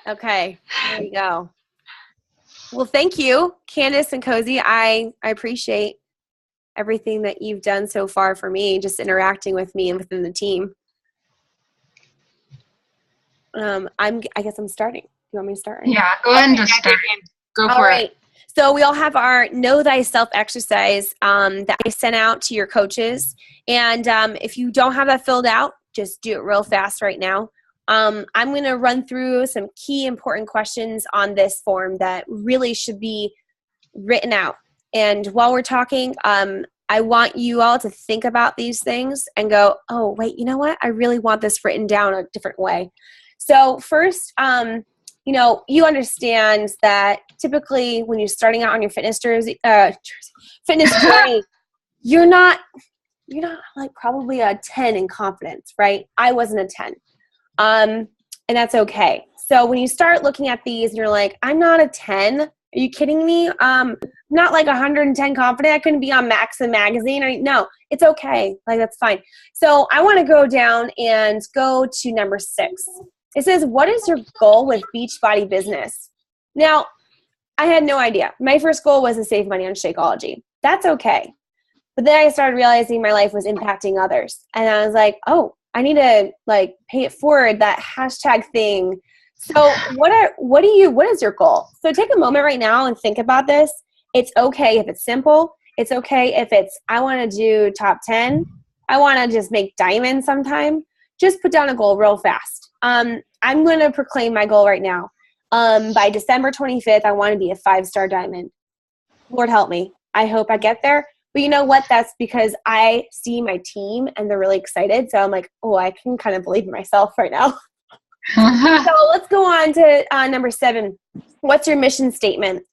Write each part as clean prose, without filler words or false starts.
Okay, there you go. Well, thank you, Candace and Cozy. I appreciate everything that you've done so far for me, just interacting with me and within the team. I guess I'm starting. Do you want me to start? Right? Yeah, go ahead and just start. Go for it. So we all have our Know Thyself exercise that I sent out to your coaches. And if you don't have that filled out, just do it real fast right now. I'm going to run through some key important questions on this form that really should be written out. And while we're talking, I want you all to think about these things and go, oh, wait, you know what? I really want this written down a different way. So first, you understand that typically when you're starting out on your fitness journey, you're not like probably a 10 in confidence, right? I wasn't a 10. And that's okay. So when you start looking at these and you're like, I'm not a 10. Are you kidding me? I'm not like 110 confident. I couldn't be on Maxim magazine. No, it's okay. Like, that's fine. So I want to go down and go to number 6. It says, what is your goal with Beachbody business? Now, I had no idea. My first goal was to save money on Shakeology. That's okay. But then I started realizing my life was impacting others. And I was like, oh, I need to like pay it forward, that hashtag thing. So what is your goal? So take a moment right now and think about this. It's okay if it's simple. It's okay if it's, I want to do top 10. I want to just make diamond sometime. Just put down a goal real fast. I'm going to proclaim my goal right now. By December 25th, I want to be a 5-star diamond. Lord help me. I hope I get there. But you know what? That's because I see my team and they're really excited. So I'm like, oh, I can kind of believe in myself right now. So let's go on to number 7. What's your mission statement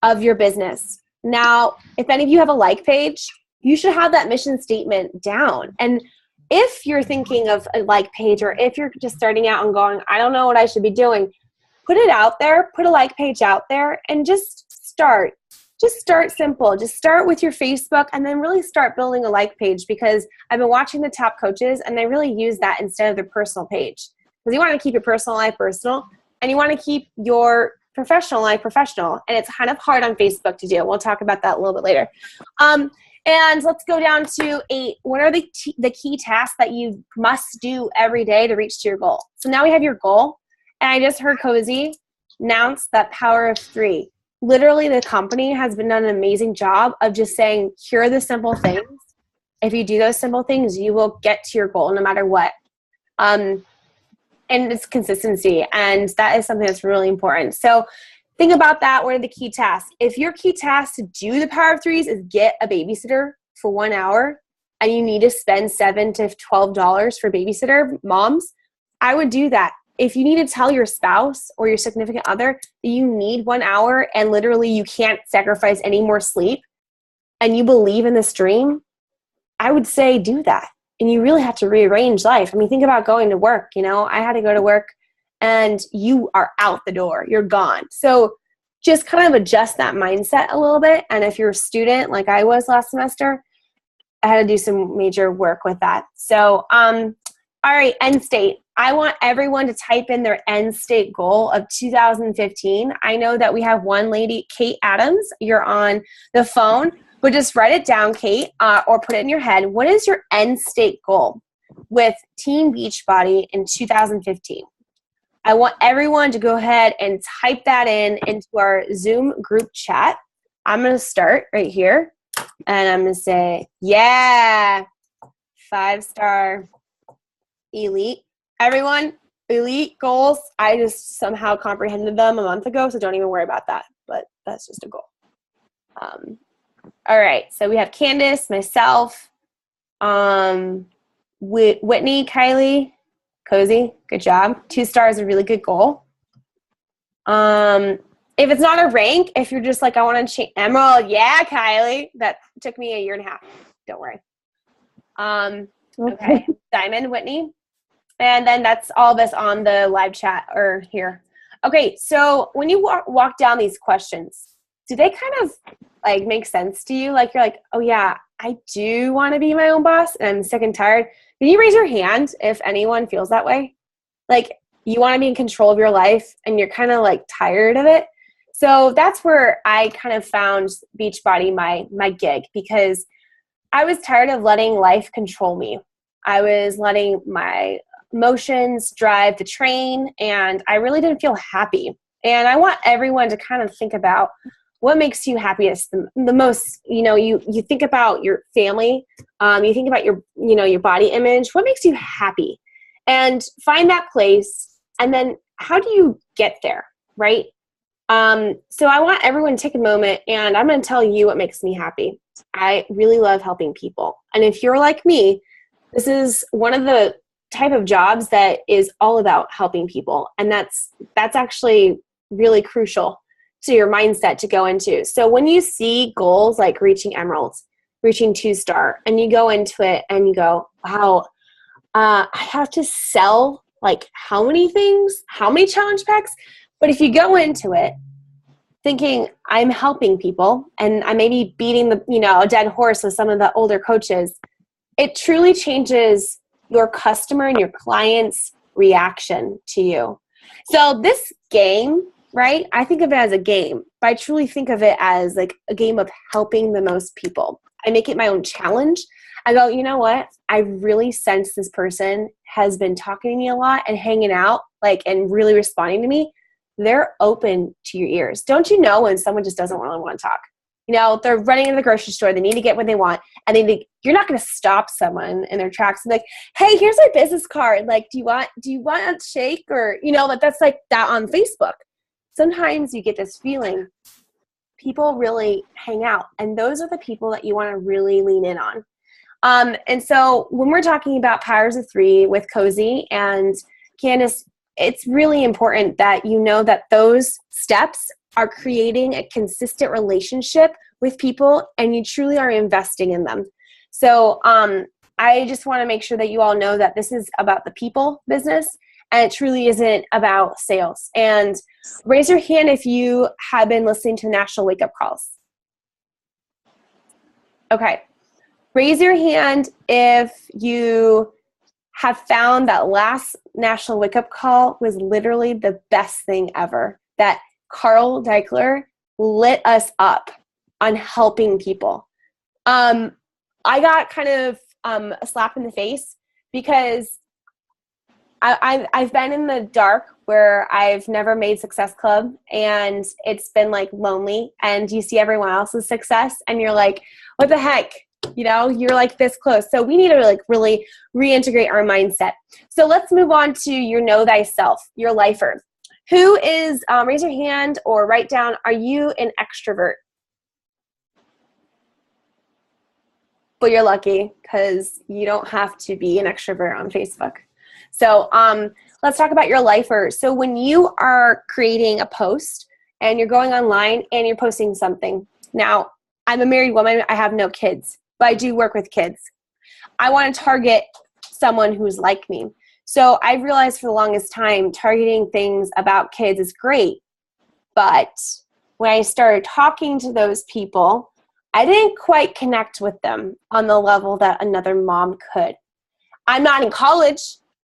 of your business? Now, if any of you have a like page, you should have that mission statement down. And if you're thinking of a like page, or if you're just starting out and going, I don't know what I should be doing, put it out there, put a like page out there, and just start. Just start simple. Just start with your Facebook and then really start building a like page, because I've been watching the top coaches and they really use that instead of their personal page. Because you want to keep your personal life personal and you want to keep your professional life professional. And it's kind of hard on Facebook to do. We'll talk about that a little bit later. And let's go down to 8. What are the key tasks that you must do every day to reach to your goal? So now we have your goal. And I just heard Cozy announce that power of 3. Literally, the company has been done an amazing job of just saying, here are the simple things. If you do those simple things, you will get to your goal no matter what. And it's consistency. And that is something that's really important. So think about that. What are the key tasks? If your key task to do the power of 3s is get a babysitter for 1 hour and you need to spend $7 to $12 for babysitter moms, I would do that. If you need to tell your spouse or your significant other that you need 1 hour and literally you can't sacrifice any more sleep and you believe in this dream, I would say do that. And you really have to rearrange life. I mean, think about going to work. I had to go to work and you are out the door. You're gone. So just kind of adjust that mindset a little bit. And if you're a student like I was last semester, I had to do some major work with that. So, all right, end state. I want everyone to type in their end state goal of 2015. I know that we have one lady, Kate Adams. You're on the phone, but just write it down, Kate, or put it in your head. What is your end state goal with Team Beachbody in 2015? I want everyone to go ahead and type that into our Zoom group chat. I'm going to start right here, and I'm going to say, yeah, 5-star elite. Everyone, elite goals. I just somehow comprehended them a month ago, so don't even worry about that. But that's just a goal. All right, so we have Candace, myself, Whitney, Kylie, Cozy. Good job. 2 stars, a really good goal. If it's not a rank, if you're just like, I want to change Emerald, yeah, Kylie. That took me 1.5 years. Don't worry. Okay, Diamond, Whitney. And then that's all of us on the live chat or here. Okay, so when you walk down these questions, do they kind of like make sense to you? Like you're like, oh yeah, I do want to be my own boss and I'm sick and tired. Can you raise your hand if anyone feels that way? Like you want to be in control of your life and you're kind of like tired of it. So that's where I kind of found Beachbody my gig, because I was tired of letting life control me. I was letting my emotions drive the train, and I really didn't feel happy. And I want everyone to kind of think about what makes you happiest the most. You think about your family, you think about your body image. What makes you happy? And find that place. And then how do you get there, right? So I want everyone to take a moment, and I'm going to tell you what makes me happy. I really love helping people. And if you're like me, this is one of the type of jobs that is all about helping people. And that's actually really crucial to your mindset to go into. So when you see goals like reaching emeralds, reaching 2-star, and you go into it and you go, wow, I have to sell like how many things, how many challenge packs? But if you go into it thinking I'm helping people and I may be beating a dead horse with some of the older coaches, it truly changes your customer and your client's reaction to you. So this game, right? I think of it as a game, but I truly think of it as like a game of helping the most people. I make it my own challenge. I go, you know what? I really sense this person has been talking to me a lot and hanging out, and really responding to me. They're open to your ears. Don't you know when someone just doesn't really want to talk? They're running into the grocery store. They need to get what they want. And you're not going to stop someone in their tracks and be like, hey, here's my business card. Like, do you want a shake? Or, that's like that on Facebook. Sometimes you get this feeling people really hang out. And those are the people that you want to really lean in on. And so when we're talking about Powers of Three with Cozy and Candace, it's really important that you know that those steps are creating a consistent relationship with people, and you truly are investing in them. So I just want to make sure that you all know that this is about the people business, and it truly isn't about sales. And raise your hand if you have been listening to National Wake Up Calls. Okay. Raise your hand if you have found that last National Wake Up Call was literally the best thing ever. That Carl Deichler lit us up on helping people. I got kind of a slap in the face because I've been in the dark where I've never made Success Club, and it's been like lonely, and you see everyone else's success and you're like, what the heck? You're like this close. So we need to like really reintegrate our mindset. So let's move on to your know thyself, your lifer. Who is, raise your hand or write down, are you an extrovert? Well, you're lucky because you don't have to be an extrovert on Facebook. So let's talk about your lifer. So when you are creating a post and you're going online and you're posting something. Now, I'm a married woman. I have no kids, but I do work with kids. I want to target someone who's like me. So I realized for the longest time, targeting things about kids is great. But when I started talking to those people, I didn't quite connect with them on the level that another mom could. I'm not in college.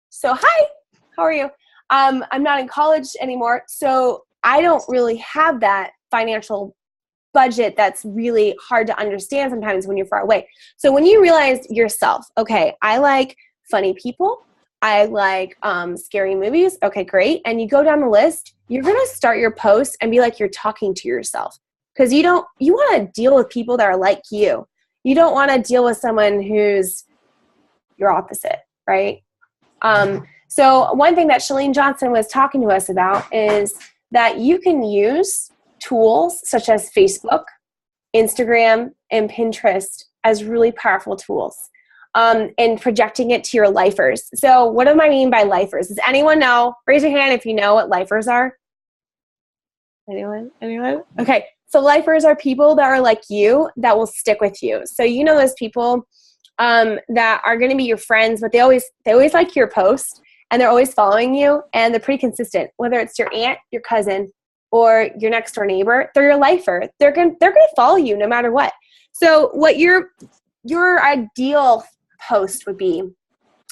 So hi, how are you? I'm not in college anymore. So I don't really have that financial budget that's really hard to understand sometimes when you're far away. So when you realize yourself, okay, I like funny people, I like scary movies, okay, great. And you go down the list, you're going to start your post and be like you're talking to yourself. Because you want to deal with people that are like you. You don't want to deal with someone who's your opposite, right? So one thing that Chalene Johnson was talking to us about is that you can use tools such as Facebook, Instagram, and Pinterest as really powerful tools and projecting it to your lifers. So what do I mean by lifers? Does anyone know? Raise your hand if you know what lifers are. Anyone? Okay. So lifers are people that are like you that will stick with you. So you know those people that are going to be your friends, but they always like your post and they're always following you and they're pretty consistent. Whether it's your aunt, your cousin, or your next door neighbor, they're your lifer. They're going to follow you no matter what. So what your ideal post would be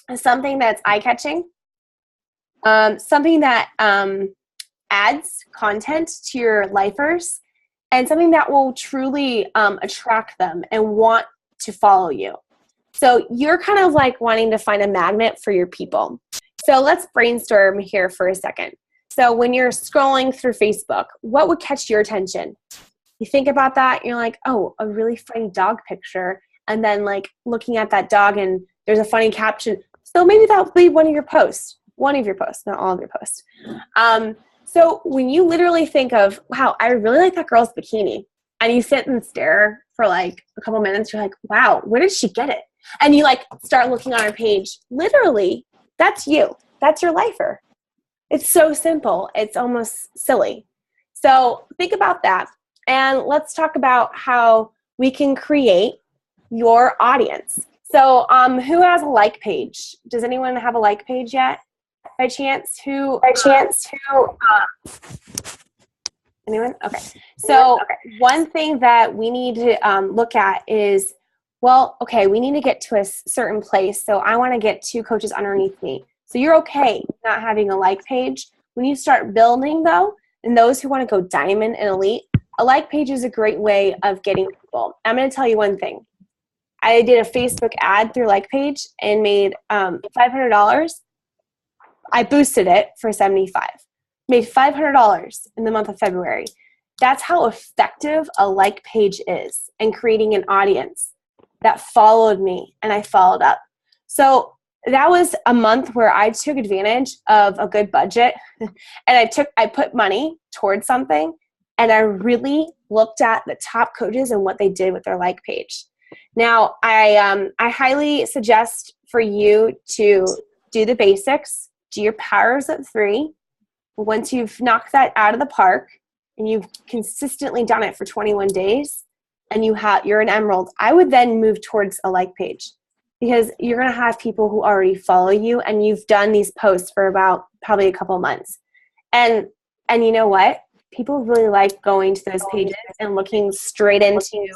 is something that's eye-catching, something that adds content to your lifers, and something that will truly attract them and want to follow you. So you're kind of like wanting to find a magnet for your people. So let's brainstorm here for a second. So when you're scrolling through Facebook, what would catch your attention? You think about that, you're like, oh, a really funny dog picture. And then like looking at that dog and there's a funny caption. So maybe that'll be one of your posts, not all of your posts. So when you literally think of, wow, I really like that girl's bikini, and you sit and stare for like a couple minutes, you're like, wow, where did she get it? And you like start looking on her page. Literally, that's you. That's your lifer. It's so simple. It's almost silly. So think about that. And let's talk about how we can create your audience. So who has a like page? Does anyone have a like page yet? By chance, who? Anyone? Okay. So one thing that we need to look at is, well, okay, we need to get to a certain place. So I want to get 2 coaches underneath me. So you're okay not having a like page. When you start building, though, and those who want to go diamond and elite, a like page is a great way of getting people. I'm going to tell you one thing. I did a Facebook ad through like page and made $500. I boosted it for $75. Made $500 in the month of February. That's how effective a like page is in creating an audience that followed me, and I followed up. So that was a month where I took advantage of a good budget, and I put money towards something, and I really looked at the top coaches and what they did with their like page. Now, I highly suggest for you to do the basics. Do your powers of 3. Once you've knocked that out of the park and you've consistently done it for 21 days and you're an emerald, I would then move towards a like page, because you're going to have people who already follow you and you've done these posts for about probably a couple months. And you know what? People really like going to those pages and looking straight into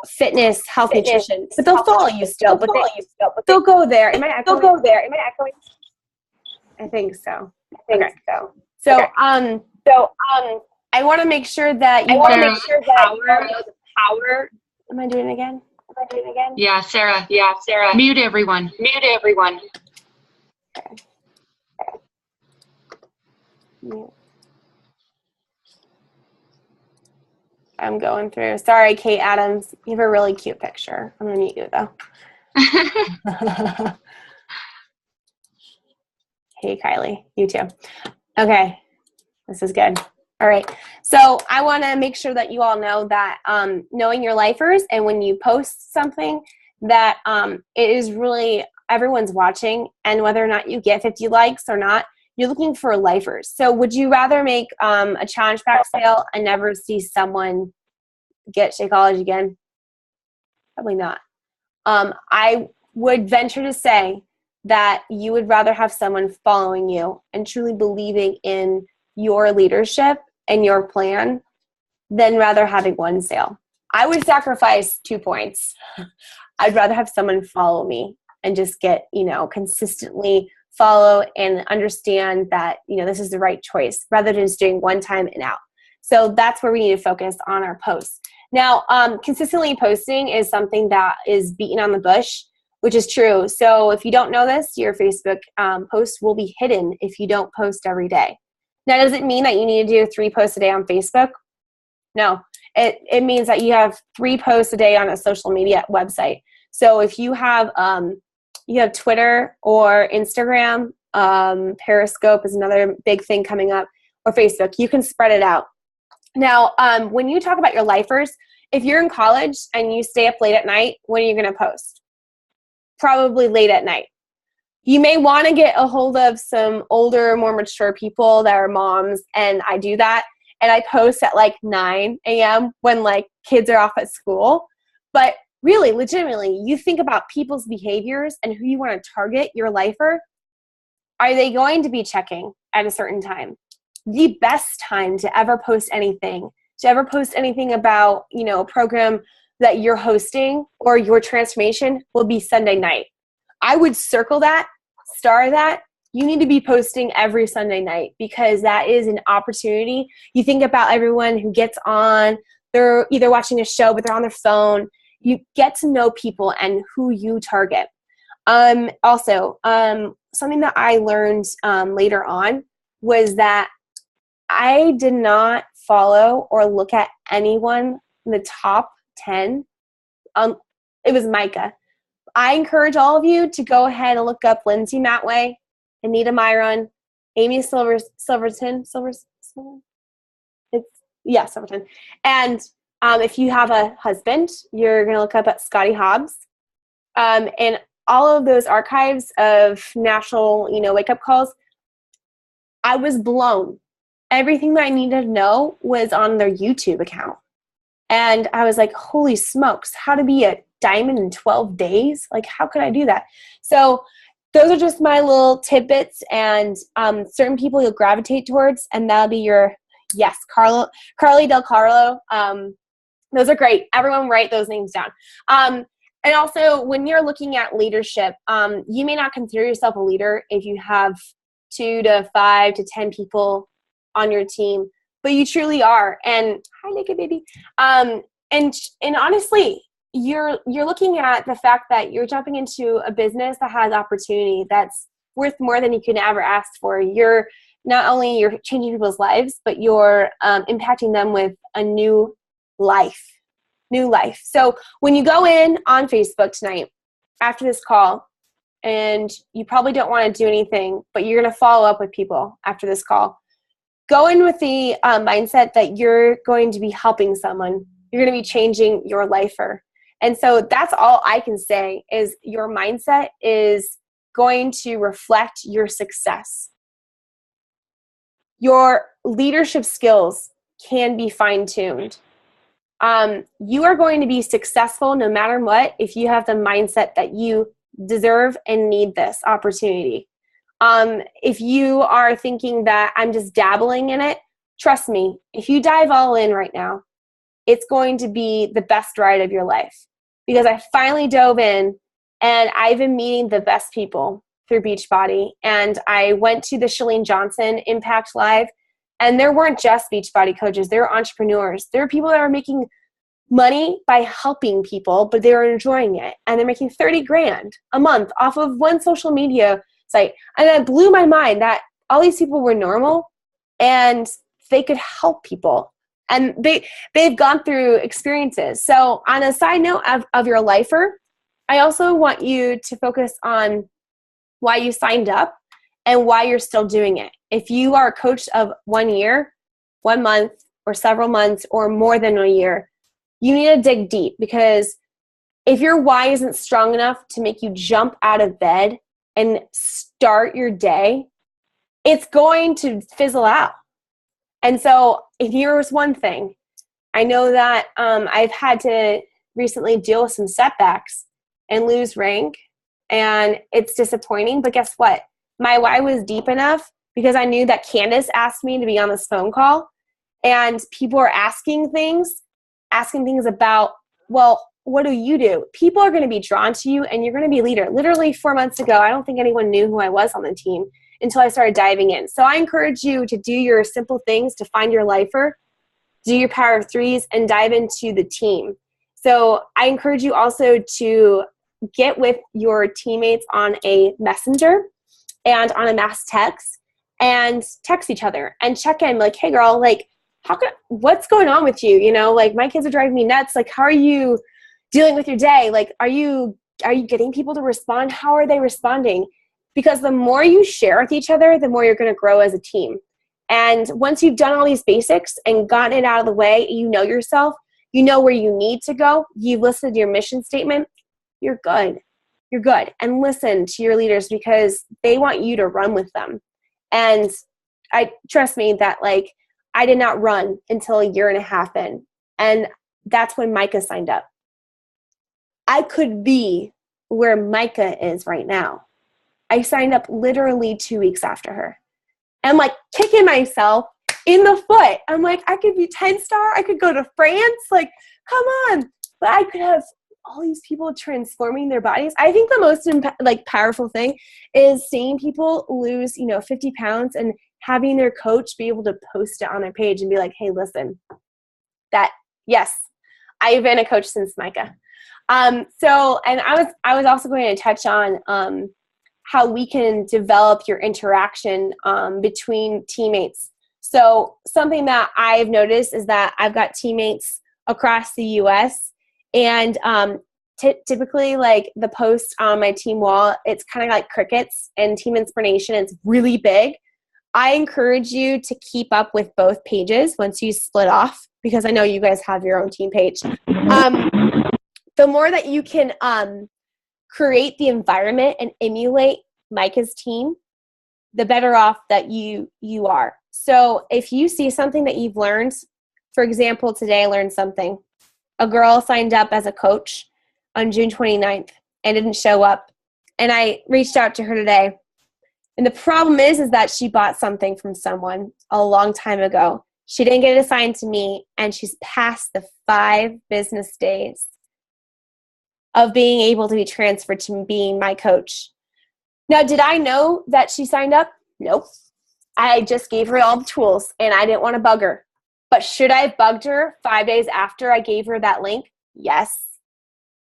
fitness, health, nutrition. But they'll follow you still. But they'll go there. Am I echoing? I think so. So I want to make sure that you know the power. Am I doing it again? Yeah, Sarah. Mute everyone. Okay. Mute. I'm going through. Sorry, Kate Adams. You have a really cute picture. I'm going to mute you, though. Hey, Kylie. You too. Okay. This is good. All right. So I want to make sure that you all know that knowing your lifers, and when you post something, that it is really everyone's watching, and whether or not you get 50 likes or not, you're looking for lifers. So would you rather make a challenge pack sale and never see someone get Shakeology again? Probably not. I would venture to say that you would rather have someone following you and truly believing in your leadership and your plan than rather having one sale. I would sacrifice 2 points. I'd rather have someone follow me and just get, consistently follow and understand that, this is the right choice rather than just doing one time and out. So that's where we need to focus on our posts. Now, consistently posting is something that is beaten on the bush, which is true. So if you don't know this, your Facebook posts will be hidden if you don't post every day. Now, does it mean that you need to do 3 posts a day on Facebook? No. It means that you have 3 posts a day on a social media website. So if you have Twitter or Instagram, Periscope is another big thing coming up, or Facebook, you can spread it out. Now, when you talk about your lifers, if you're in college and you stay up late at night, when are you going to post? Probably late at night. You may want to get a hold of some older, more mature people that are moms, and I do that. And I post at like 9 a.m. when like kids are off at school. But really, legitimately, you think about people's behaviors and who you want to target your lifer. Are they going to be checking at a certain time? The best time to ever post anything, about, a program that you're hosting or your transformation will be Sunday night. I would circle that, star that. you need to be posting every Sunday night, because that is an opportunity. You think about everyone who gets on, they're either watching a show, but they're on their phone. You get to know people and who you target. Also, something that I learned later on was that I did not follow or look at anyone in the top 10. It was Micah. I encourage all of you to go ahead and look up Lindsay Matway, Anita Myron, Amy Silverton. Silverton. And if you have a husband, you're going to look up at Scotty Hobbs. And all of those archives of national, wake-up calls, I was blown. Everything that I needed to know was on their YouTube account. And I was like, holy smokes, how to be a diamond in 12 days? Like, how could I do that? So those are just my little tidbits, and certain people you'll gravitate towards, and that'll be your, yes, Carly Del Carlo. Those are great. Everyone write those names down. And also, when you're looking at leadership, you may not consider yourself a leader if you have 2 to 5 to 10 people on your team, but you truly are. And hi, naked baby. And honestly, you're looking at the fact that you're jumping into a business that has opportunity that's worth more than you can ever ask for. You're changing people's lives, but you're impacting them with a new life. So when you go in on Facebook tonight after this call, and you probably don't want to do anything, but you're going to follow up with people after this call, go in with the mindset that you're going to be helping someone. You're going to be changing your lifer. And so that's all I can say is your mindset is going to reflect your success. Your leadership skills can be fine-tuned. You are going to be successful no matter what if you have the mindset that you deserve and need this opportunity. If you are thinking that I'm just dabbling in it, trust me, if you dive all in right now, it's going to be the best ride of your life, because I finally dove in and I've been meeting the best people through Beachbody. And I went to the Chalene Johnson Impact Live, and there weren't just Beachbody coaches. There were entrepreneurs. There were people that were making money by helping people, but they were enjoying it. And they're making $30,000 a month off of one social media site. And it blew my mind that all these people were normal and they could help people. And they've gone through experiences. So on a side note of your lifer, I also want you to focus on why you signed up and why you're still doing it. If you are a coach of 1 year, 1 month, or several months, or more than a year, you need to dig deep, because if your why isn't strong enough to make you jump out of bed and start your day, it's going to fizzle out. And so here's one thing. I know that I've had to recently deal with some setbacks and lose rank, and it's disappointing, but guess what? My why was deep enough because I knew that Candace asked me to be on this phone call, and people are asking things about, well, what do you do? People are going to be drawn to you, and you're going to be a leader. Literally 4 months ago, I don't think anyone knew who I was on the team until I started diving in. So I encourage you to do your simple things to find your lifer, do your power of threes, and dive into the team. So I encourage you also to get with your teammates on a messenger and on a mass text, and text each other and check in, like, hey girl, like, what's going on with you? Like, my kids are driving me nuts. Like, how are you dealing with your day? Like, are you getting people to respond? How are they responding? Because the more you share with each other, the more you're going to grow as a team. And once you've done all these basics and gotten it out of the way, you know yourself, you know where you need to go, you've listened to your mission statement, you're good. You're good. And listen to your leaders, because they want you to run with them. And trust me that, like, I did not run until 1.5 years in. And that's when Micah signed up. I could be where Micah is right now. I signed up literally 2 weeks after her. I'm like kicking myself in the foot. I'm like, I could be 10-star. I could go to France. Like, come on. But I could have all these people transforming their bodies. I think the most powerful thing is seeing people lose, 50 pounds and having their coach be able to post it on their page and be like, hey, listen, yes, I've been a coach since Micah. And I was also going to touch on how we can develop your interaction between teammates. So something that I've noticed is that I've got teammates across the U.S. and typically like the post on my team wall, it's kind of like crickets, and Team Inspiration is really big. I encourage you to keep up with both pages once you split off, because I know you guys have your own team page. The more that you can create the environment and emulate Micah's team, the better off that you are. So if you see something that you've learned, for example, today I learned something. A girl signed up as a coach on June 29th and didn't show up. And I reached out to her today. And the problem is that she bought something from someone a long time ago. She didn't get it assigned to me, and she's past the 5 business days of being able to be transferred to being my coach. Now, did I know that she signed up? Nope. I just gave her all the tools, and I didn't want to bug her. But should I have bugged her 5 days after I gave her that link? Yes.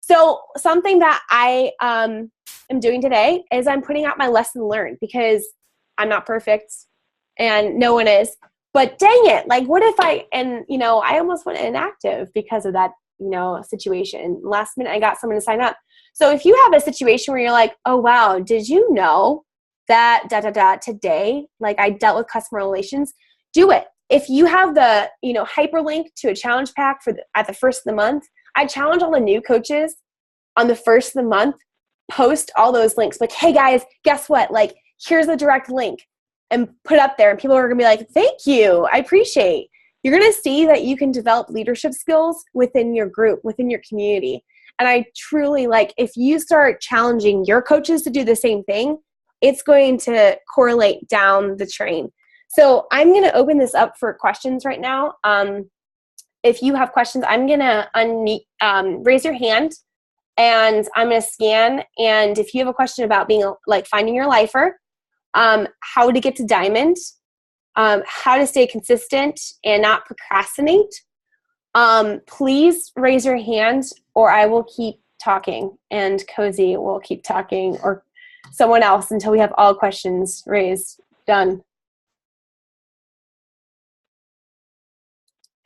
So something that I am doing today is I'm putting out my lesson learned, because I'm not perfect and no one is. But dang it, like what if I almost went inactive because of that, situation. Last minute I got someone to sign up. So if you have a situation where you're like, oh wow, did you know that today, like I dealt with customer relations, do it. If you have the, hyperlink to a challenge pack at the first of the month, I challenge all the new coaches on the first of the month, post all those links. Like, hey guys, guess what? Like, here's the direct link, and put up there. And people are going to be like, thank you. I appreciate. You're going to see that you can develop leadership skills within your group, within your community. And I truly if you start challenging your coaches to do the same thing, it's going to correlate down the train. So I'm going to open this up for questions right now. If you have questions, I'm going to raise your hand, and I'm going to scan. And if you have a question about being finding your lifer, how to get to diamond, how to stay consistent and not procrastinate, please raise your hand, or I will keep talking, and Cozy will keep talking, or someone else, until we have all questions raised. Done.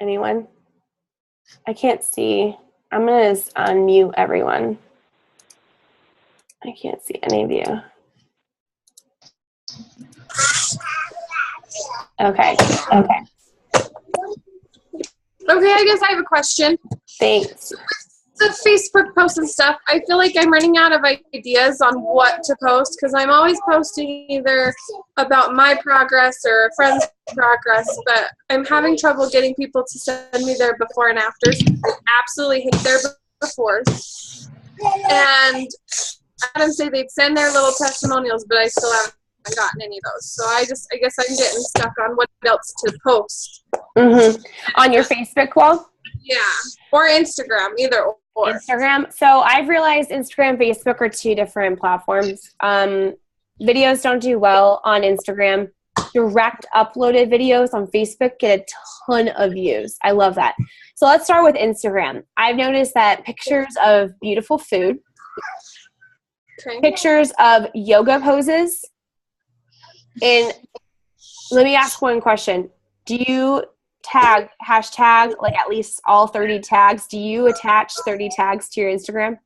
Anyone? I can't see. I'm going to unmute everyone. I can't see any of you. Okay, I guess I have a question. Thanks. The Facebook posts and stuff, I feel like I'm running out of ideas on what to post, because I'm always posting either about my progress or a friend's progress, but I'm having trouble getting people to send me their before and afters. I absolutely hate their befores. And Adam say they'd send their little testimonials, but I still haven't gotten any of those. So I guess I'm getting stuck on what else to post. Mm-hmm. On your Facebook wall? Yeah. Or Instagram, either or. Instagram. So I've realized Instagram and Facebook are 2 different platforms. Videos don't do well on Instagram. Direct uploaded videos on Facebook get a ton of views. I love that. So let's start with Instagram. I've noticed that pictures of beautiful food, pictures of yoga poses, and let me ask one question. Do you tag, hashtag, at least all 30 tags? Do you attach 30 tags to your Instagram?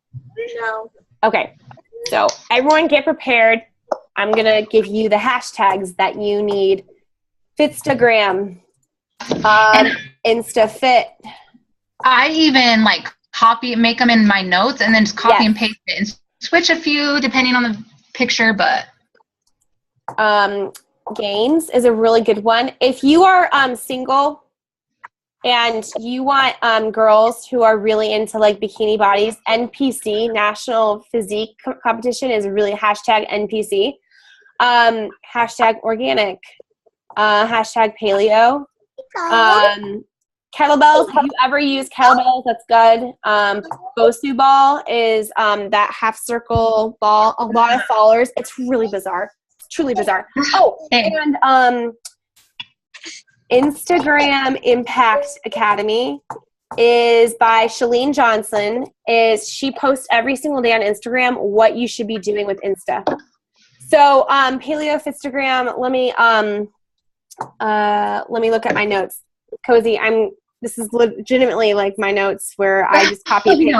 No. Okay. So everyone get prepared. I'm going to give you the hashtags that you need. Fitstagram, InstaFit. I even make them in my notes and then just copy and paste it and switch a few depending on the picture, but Gains is a really good one. If you are single and you want girls who are really into bikini bodies, NPC, National Physique Competition, is really hashtag NPC, hashtag organic, hashtag paleo, Kettlebells, if you ever use kettlebells, that's good. Bosu ball is that half circle ball, a lot of followers. It's really bizarre. It's truly bizarre. Oh, and Instagram Impact Academy is by Shalene Johnson. She posts every single day on Instagram what you should be doing with Insta. So Paleo Instagram, let me look at my notes. Cozy, this is legitimately like my notes where I just copy and paste.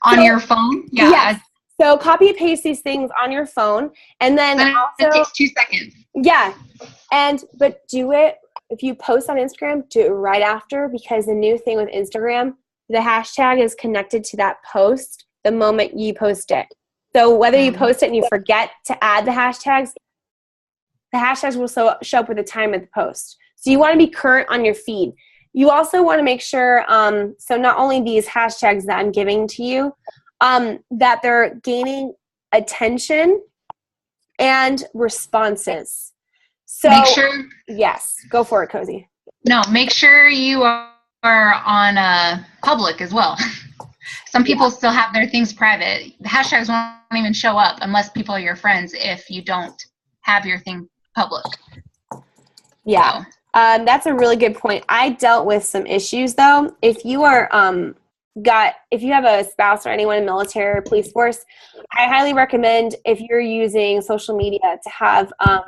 On your phone? Yeah. Yes. So copy and paste these things on your phone, and then also it takes 2 seconds. Yeah. But do it, if you post on Instagram, do it right after, because the new thing with Instagram, the hashtag is connected to that post the moment you post it. So whether you post it and you forget to add the hashtags will show up with the time of the post. So you want to be current on your feed. You also want to make sure, so not only these hashtags that I'm giving to you, that they're gaining attention and responses. So make sure, yes, go for it, Cozy. No, make sure you are on public as well. Some people still have their things private. The hashtags won't even show up unless people are your friends if you don't have your thing public. Yeah. So. That's a really good point. I dealt with some issues though. If you are if you have a spouse or anyone in military or police force, I highly recommend, if you're using social media, to have a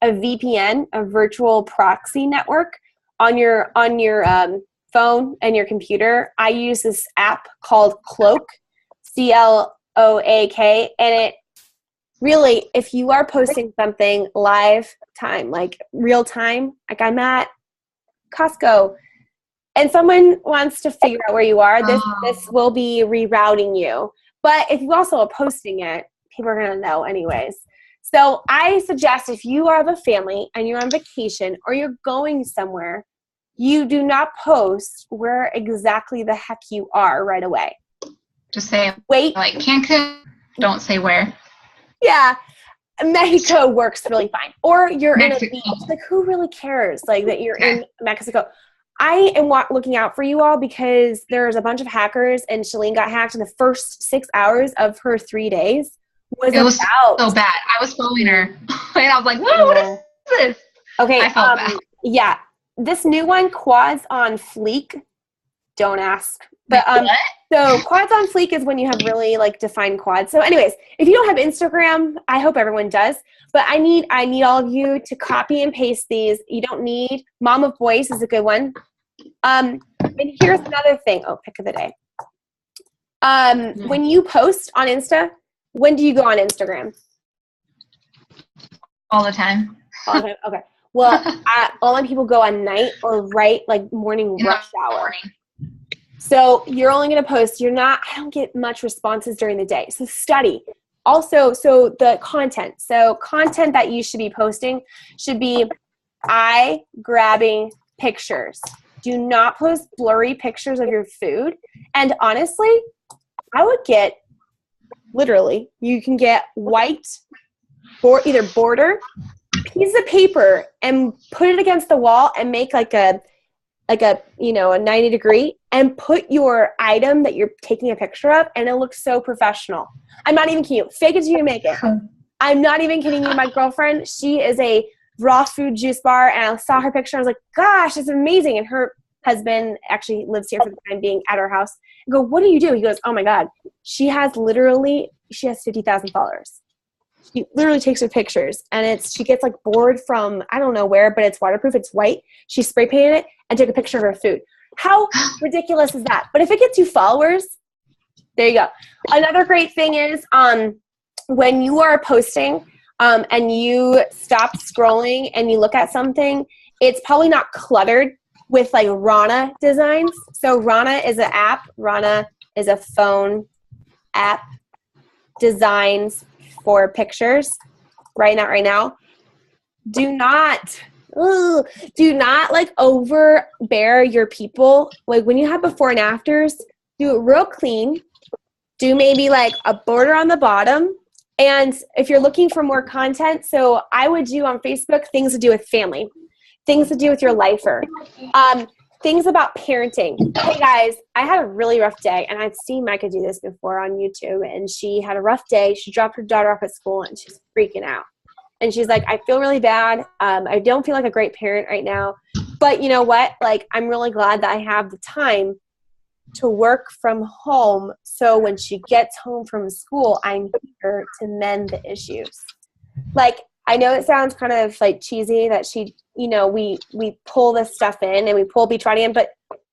VPN, a virtual proxy network on your phone and your computer. I use this app called Cloak, CLOAK, and it really, if you are posting something live time, like real time, like I'm at Costco and someone wants to figure out where you are, this will be rerouting you. But if you also are posting it, people are going to know anyways. So I suggest, if you have a family and you're on vacation or you're going somewhere, you do not post where exactly the heck you are right away. Just say, wait, like Cancun, don't say where. Yeah. Mexico works really fine. Or you're in a beach. Like, who really cares? Like, that you're in Mexico. I am looking out for you all, because there's a bunch of hackers, and Shalene got hacked in the first 6 hours of her 3 days. It was so bad. I was following her, and I was like, "Whoa, what is this?" Okay. I felt bad. Yeah. This new one, Quads on Fleek. Don't ask. But so Quads on Fleek is when you have really like defined quads. So anyways, if you don't have Instagram, I hope everyone does. But I need all of you to copy and paste these. You don't need Mom of Voice is a good one. And here's another thing. Oh, pick of the day. When you post on Insta, when do you go on Instagram? All the time. All the time. Okay. Well, all my people go on night or right like morning rush hour. So you're only going to post, I don't get much responses during the day. So study. Also, so the content. So content that you should be posting should be eye-grabbing pictures. Do not post blurry pictures of your food. And honestly, I would get, literally, you can get white or either border, piece of paper, and put it against the wall and make like a 90 degree, and put your item that you're taking a picture of, and it looks so professional. I'm not even kidding you. Fake it till you make it. I'm not even kidding you. My girlfriend, she is a raw food juice bar, and I saw her picture. I was like, gosh, it's amazing. And her husband actually lives here for the time being at our house. I go, what do you do? He goes, oh my God. She has 50,000 followers. She literally takes her pictures, and she gets like bored from, I don't know where, but it's waterproof. It's white. She spray painted it and took a picture of her food. How ridiculous is that? But if it gets you followers, there you go. Another great thing is when you are posting and you stop scrolling and you look at something, it's probably not cluttered with like Rana designs. So Rana is an app. Rana is a phone app, designs for pictures. Right now. Do not like overbear your people. Like when you have before and afters, do it real clean. Do maybe like a border on the bottom. And if you're looking for more content, so I would do on Facebook things to do with family, things to do with your lifer, things about parenting. Hey guys, I had a really rough day, and I'd seen Micah do this before on YouTube, and she had a rough day. She dropped her daughter off at school, and she's freaking out. And she's like, I feel really bad. I don't feel like a great parent right now. But you know what? Like, I'm really glad that I have the time to work from home. So when she gets home from school, I'm here to mend the issues. Like, I know it sounds kind of like cheesy that she, you know, we pull this stuff in and we pull Beachbody in, but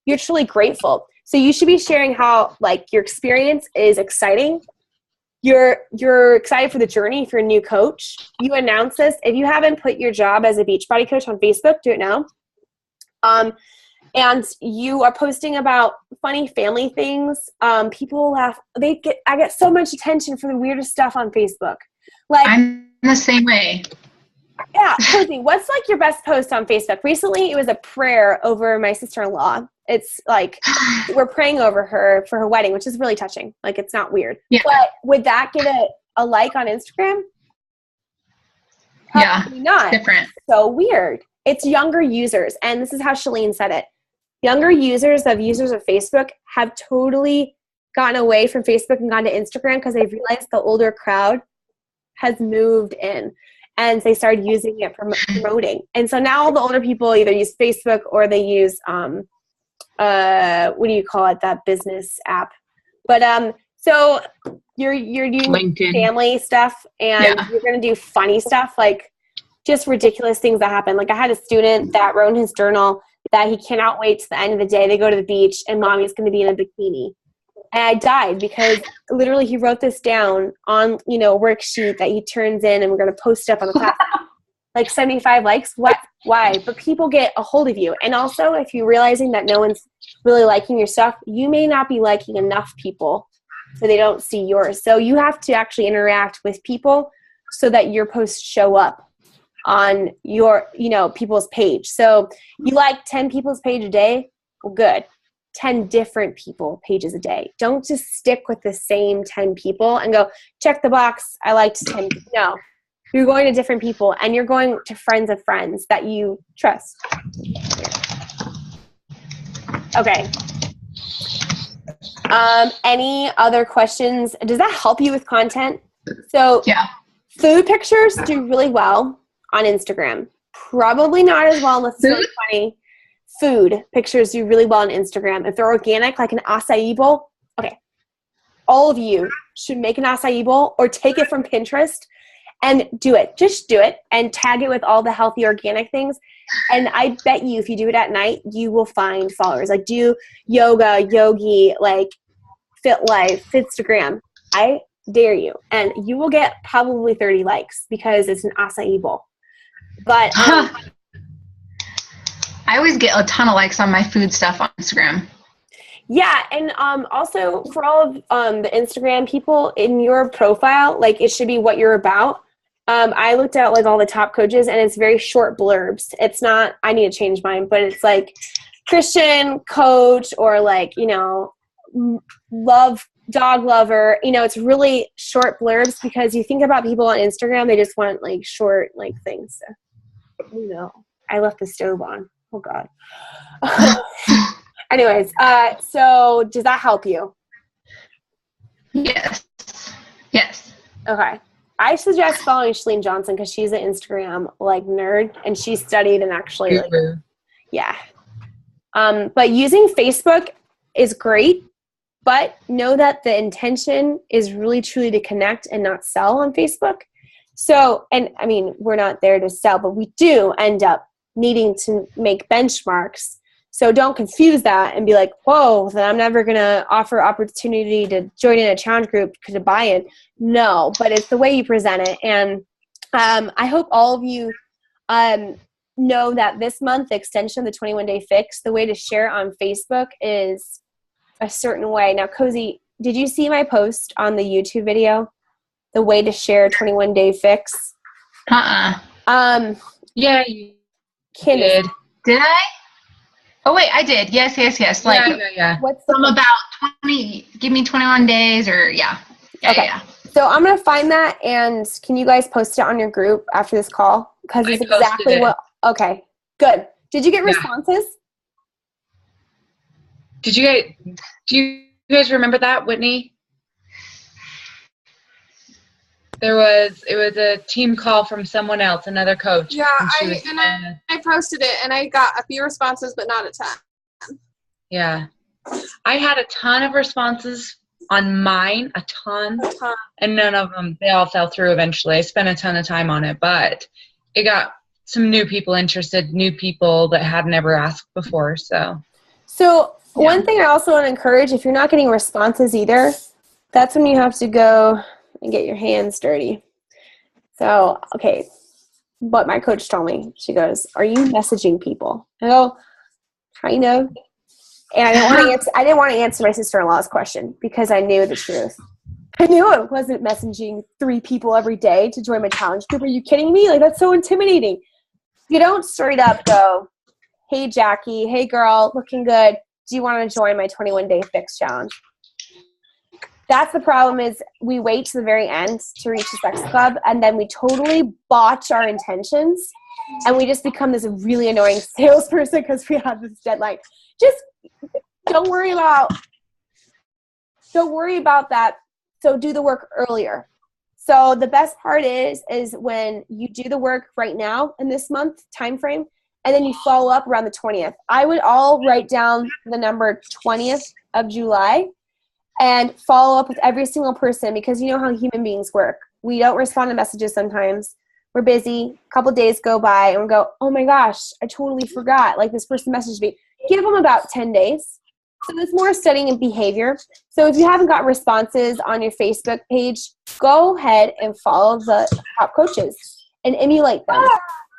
you're truly grateful. So you should be sharing how, like, your experience is exciting. You're excited for the journey if you're a new coach. You announce this. If you haven't put your job as a Beachbody coach on Facebook, do it now. And you are posting about funny family things. People laugh. I get so much attention for the weirdest stuff on Facebook. Like, I'm the same way. Yeah, Cozy, what's like your best post on Facebook? Recently, it was a prayer over my sister-in-law. It's like we're praying over her for her wedding, which is really touching. Like, it's not weird. Yeah. But would that get a like on Instagram? Probably not. Different. So weird. It's younger users, and this is how Shalene said it. Younger users of Facebook have totally gotten away from Facebook and gone to Instagram because they've realized the older crowd has moved in. And they started using it for promoting. And so now all the older people either use Facebook or they use, what do you call it, that business app. But so you're doing LinkedIn. Family stuff, and you're going to do funny stuff, like just ridiculous things that happen. Like, I had a student that wrote in his journal that he cannot wait to the end of the day. They go to the beach and mommy's going to be in a bikini. And I died because literally he wrote this down on, a worksheet that he turns in, and we're going to post it up on the class. Like 75 likes. What? Why? But people get a hold of you. And also, if you're realizing that no one's really liking your stuff, you may not be liking enough people so they don't see yours. So you have to actually interact with people so that your posts show up on your, people's page. So you like 10 people's page a day? Well, good. 10 different people pages a day. Don't just stick with the same 10 people and go, check the box, I liked 10. No. You're going to different people, and you're going to friends of friends that you trust. Okay. Any other questions? Does that help you with content? So food pictures do really well on Instagram. Probably not as well unless it's really funny. Food pictures do really well on Instagram. If they're organic, like an acai bowl, okay. All of you should make an acai bowl or take it from Pinterest and do it. Just do it and tag it with all the healthy organic things. And I bet you if you do it at night, you will find followers. Like, do yoga, yogi, like Fit Life, Fitstagram. I dare you. And you will get probably 30 likes because it's an acai bowl. But I always get a ton of likes on my food stuff on Instagram. Yeah, and also for all of the Instagram people, in your profile, like, it should be what you're about. I looked at like all the top coaches, and it's very short blurbs. It's not, I need to change mine, but it's like Christian coach or like, love, dog lover. It's really short blurbs because you think about people on Instagram, they just want like short like things. So, I left the stove on. Oh God. Anyways, so does that help you? Yes. Okay. I suggest following Shalene Johnson because she's an Instagram like nerd, and she studied and actually but using Facebook is great, but know that the intention is really truly to connect and not sell on Facebook. So, and I mean, we're not there to sell, but we do end up needing to make benchmarks. So don't confuse that and be like, whoa, then I'm never going to offer opportunity to join in a challenge group to buy it. No, but it's the way you present it. And I hope all of you know that this month, the extension of the 21-day fix, the way to share on Facebook is a certain way. Now, Cozy, did you see my post on the YouTube video? The way to share 21-day fix? Yeah, you Candace, did I? Oh, wait, I did. Yes. Like, what's some about 20, give me 21 days or, Okay. So I'm going to find that, and can you guys post it on your group after this call? Because it's exactly what, okay, good. Did you get responses? Do you guys remember that, Whitney? It was a team call from someone else, another coach. Yeah, and I posted it, and I got a few responses, but not a ton. Yeah. I had a ton of responses on mine, a ton, and none of them, they all fell through eventually. I spent a ton of time on it, but it got some new people interested, new people that had never asked before, so. One thing I also want to encourage, if you're not getting responses either, that's when you have to go and get your hands dirty. So, okay, what my coach told me, she goes, "Are you messaging people?" I go, "Kind of." And I didn't want to answer my sister-in-law's question because I knew the truth. I knew I wasn't messaging 3 people every day to join my challenge group. Are you kidding me? Like, that's so intimidating. You don't straight up go, "Hey, Jackie, hey, girl, looking good. Do you want to join my 21-day fix challenge?" That's the problem, is we wait to the very end to reach the sex club, and then we totally botch our intentions, and we just become this really annoying salesperson because we have this deadline. Just don't worry about that. So do the work earlier. So the best part is when you do the work right now in this month time frame, and then you follow up around the 20th. I would all write down the number 20th of July and follow up with every single person, because you know how human beings work. We don't respond to messages sometimes. We're busy. A couple days go by and we go, "Oh my gosh, I totally forgot. Like, this person messaged me." Give them about 10 days. So there's more studying and behavior. So if you haven't got responses on your Facebook page, go ahead and follow the top coaches and emulate them.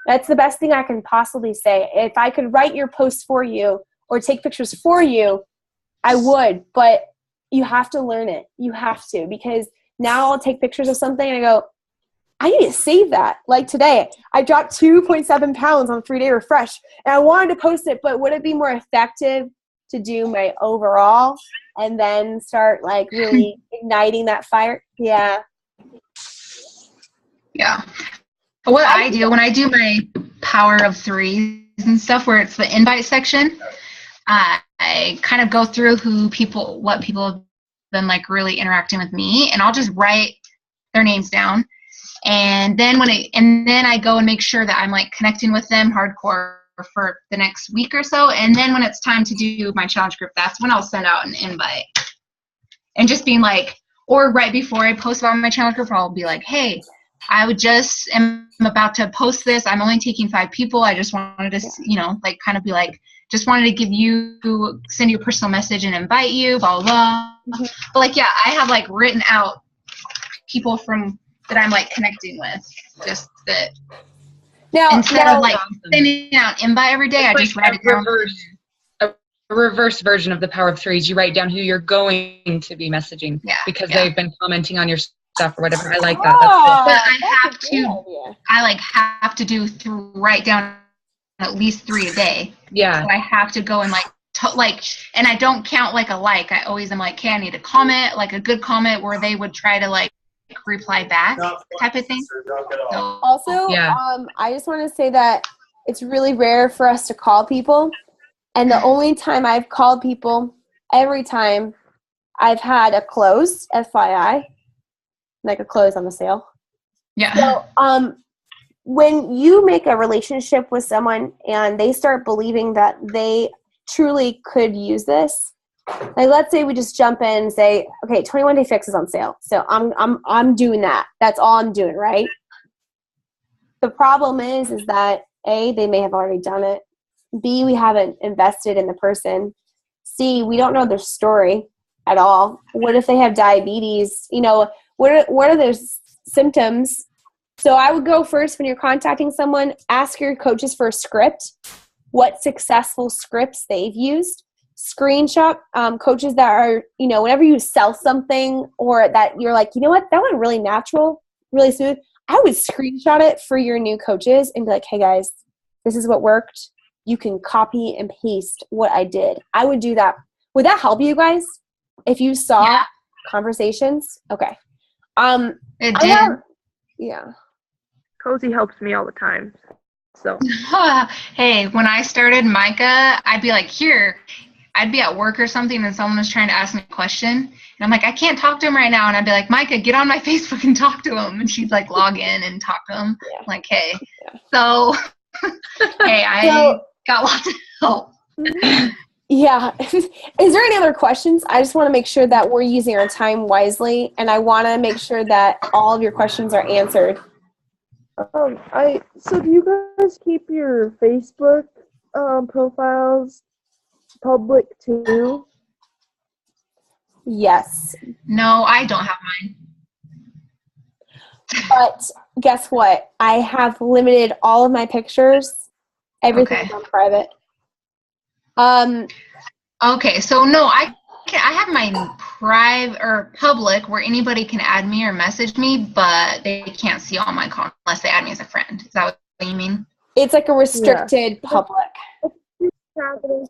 That's the best thing I can possibly say. If I could write your posts for you or take pictures for you, I would, but you have to learn it. You have to, because now I'll take pictures of something and I go, I need to save that. Like today, I dropped 2.7 pounds on 3-day refresh, and I wanted to post it, but would it be more effective to do my overall and then start like really igniting that fire? Yeah. Yeah. What I do when I do my power of 3s and stuff, where it's the invite section, I kind of go through what people have been like really interacting with me, and I'll just write their names down. And then I go and make sure that I'm like connecting with them hardcore for the next week or so. And then when it's time to do my challenge group, that's when I'll send out an invite. And just being like, or right before I post about my challenge group, I'll be like, "Hey, I am about to post this. I'm only taking 5 people. I just wanted to, like kind of be like, just wanted to send you a personal message and invite you, blah, blah, blah." Mm-hmm. But like, yeah, I have like written out people that I'm like connecting with, just that. Instead of like sending out an invite every day, I just write it down. A reverse version of the power of 3s. You write down who you're going to be messaging because they've been commenting on your stuff or whatever. I like that. That's cool. But I have to write down at least 3 a day. Yeah. So I have to go and and I don't count like a like. I always am like, "Okay, I need a comment, like a good comment where they would try to like reply back type of thing." So, also, I just want to say that it's really rare for us to call people. And the only time I've called people, every time I've had a close, FYI, like a close on the sale. Yeah. So, when you make a relationship with someone and they start believing that they truly could use this, like let's say we just jump in and say, "Okay, 21-day fix is on sale. So I'm doing that. That's all I'm doing," right? The problem is that A, they may have already done it. B, we haven't invested in the person. C, we don't know their story at all. What if they have diabetes? What are their symptoms? So I would go first when you're contacting someone, ask your coaches for a script, what successful scripts they've used. Screenshot coaches that are, whenever you sell something or that you're like, "You know what, that went really natural, really smooth." I would screenshot it for your new coaches and be like, "Hey guys, this is what worked. You can copy and paste what I did." I would do that. Would that help you guys? If you saw conversations? Okay. It did. Yeah. Cozy helps me all the time. So Hey, when I started Micah, I'd be like, "Here, I'd be at work or something and someone was trying to ask me a question and I'm like, I can't talk to him right now. And I'd be like, Micah, get on my Facebook and talk to him. And she'd like log in and talk to him. Yeah. I'm like, hey. Yeah. So, hey, I got lots of help. Yeah. Is there any other questions? I just want to make sure that we're using our time wisely, and I want to make sure that all of your questions are answered. So do you guys keep your Facebook profiles public too? Yes. No, I don't have mine. But guess what? I have limited all of my pictures. Everything's on private. Okay, so no, I have mine private or public where anybody can add me or message me, but they can't see all my comments unless they add me as a friend. Is that what you mean? It's like a restricted public. You can have it as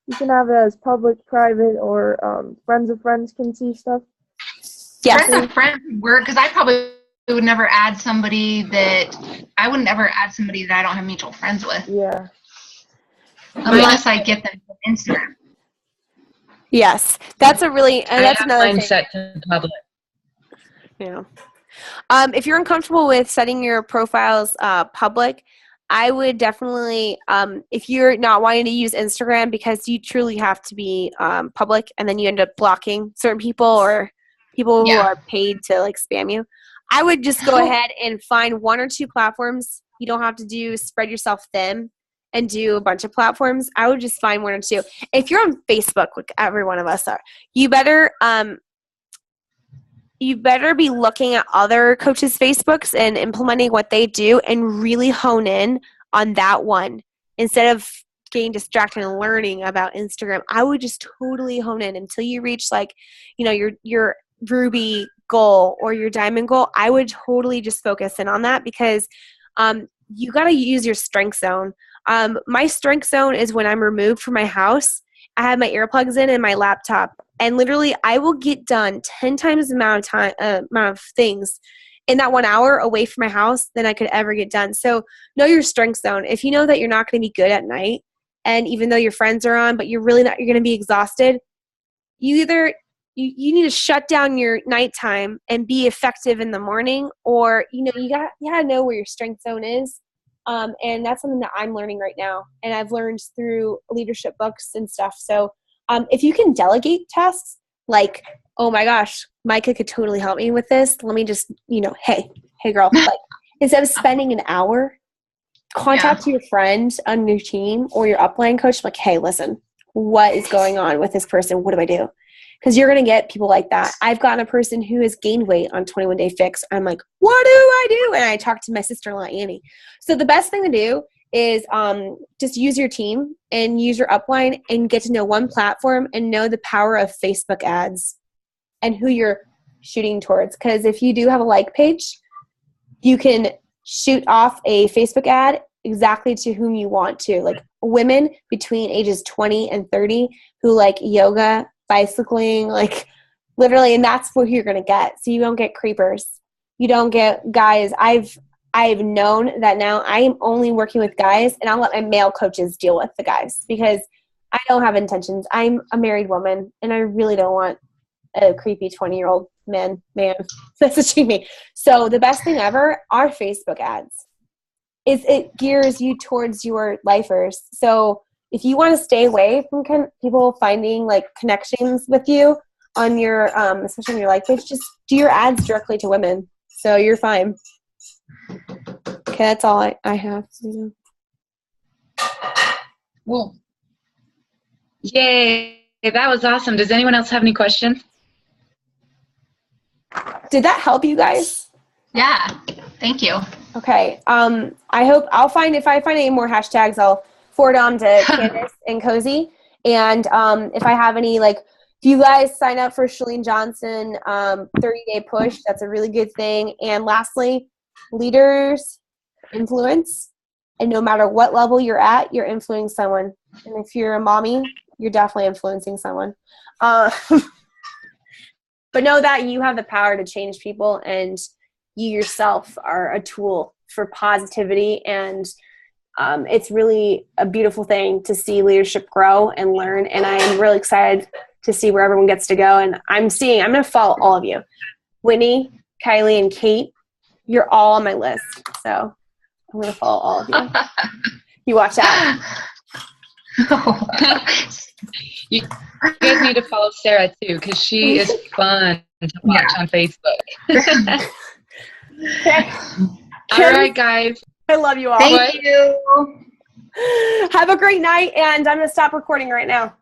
you can have it as public, private, or friends of friends can see stuff. Yes. Friends of friends work because I probably would never add somebody that I wouldn't ever add somebody that I don't have mutual friends with. Yeah. Unless I get them from Instagram. Yes. That's a really, and that's another mine thing. set to public. Yeah. If you're uncomfortable with setting your profiles public, I would definitely, if you're not wanting to use Instagram because you truly have to be public and then you end up blocking certain people or people who are paid to like spam you, I would just go ahead and find one or two platforms. You don't have to spread yourself thin and do a bunch of platforms. I would just find one or two. If you're on Facebook, like every one of us are, you better be looking at other coaches' Facebooks and implementing what they do and really hone in on that one instead of getting distracted and learning about Instagram. I would just totally hone in until you reach your Ruby goal or your diamond goal. I would totally just focus in on that because you got to use your strength zone. My strength zone is when I'm removed from my house. I have my earplugs in and my laptop, and literally I will get done 10 times the amount of things in that 1 hour away from my house than I could ever get done. So know your strength zone. If you know that you're not going to be good at night, and even though your friends are on, but you're really not, you're going to be exhausted, you need to shut down your nighttime and be effective in the morning, or you gotta know where your strength zone is. And that's something that I'm learning right now, and I've learned through leadership books and stuff. So if you can delegate tasks, like, oh my gosh, Micah could totally help me with this. Let me just, hey girl, like instead of spending an hour, contact your friend on your team or your upline coach, like, hey, listen, what is going on with this person? What do I do? Because you're going to get people like that. I've gotten a person who has gained weight on 21 Day Fix. I'm like, what do I do? And I talked to my sister-in-law, Annie. So the best thing to do is just use your team and use your upline and get to know one platform and know the power of Facebook ads and who you're shooting towards. Because if you do have a like page, you can shoot off a Facebook ad exactly to whom you want to. Like women between ages 20 and 30 who like yoga, bicycling, like literally, and that's what you're going to get. So you don't get creepers. You don't get guys. I've known that now I am only working with guys, and I'll let my male coaches deal with the guys because I don't have intentions. I'm a married woman, and I really don't want a creepy 20-year-old man messaging me. So the best thing ever are Facebook ads. It gears you towards your lifers. So if you want to stay away from people finding like connections with you on your, especially on your like page, just do your ads directly to women. So you're fine. Okay, that's all I have. Well, yay, that was awesome. Does anyone else have any questions? Did that help you guys? Yeah, thank you. Okay. I hope if I find any more hashtags, I'll forward on to Candace and Cozy. And if I have any, if you guys sign up for Chalene Johnson 30-day push, that's a really good thing. And lastly, leaders influence. And no matter what level you're at, you're influencing someone. And if you're a mommy, you're definitely influencing someone. But know that you have the power to change people, and you yourself are a tool for positivity and It's really a beautiful thing to see leadership grow and learn, and I'm really excited to see where everyone gets to go. And I'm going to follow all of you. Whitney, Kylie, and Kate, you're all on my list. So I'm going to follow all of you. You watch out. You guys need to follow Sarah too, because she is fun to watch on Facebook. Okay. All right, guys. I love you all. Thank you. Have a great night, and I'm going to stop recording right now.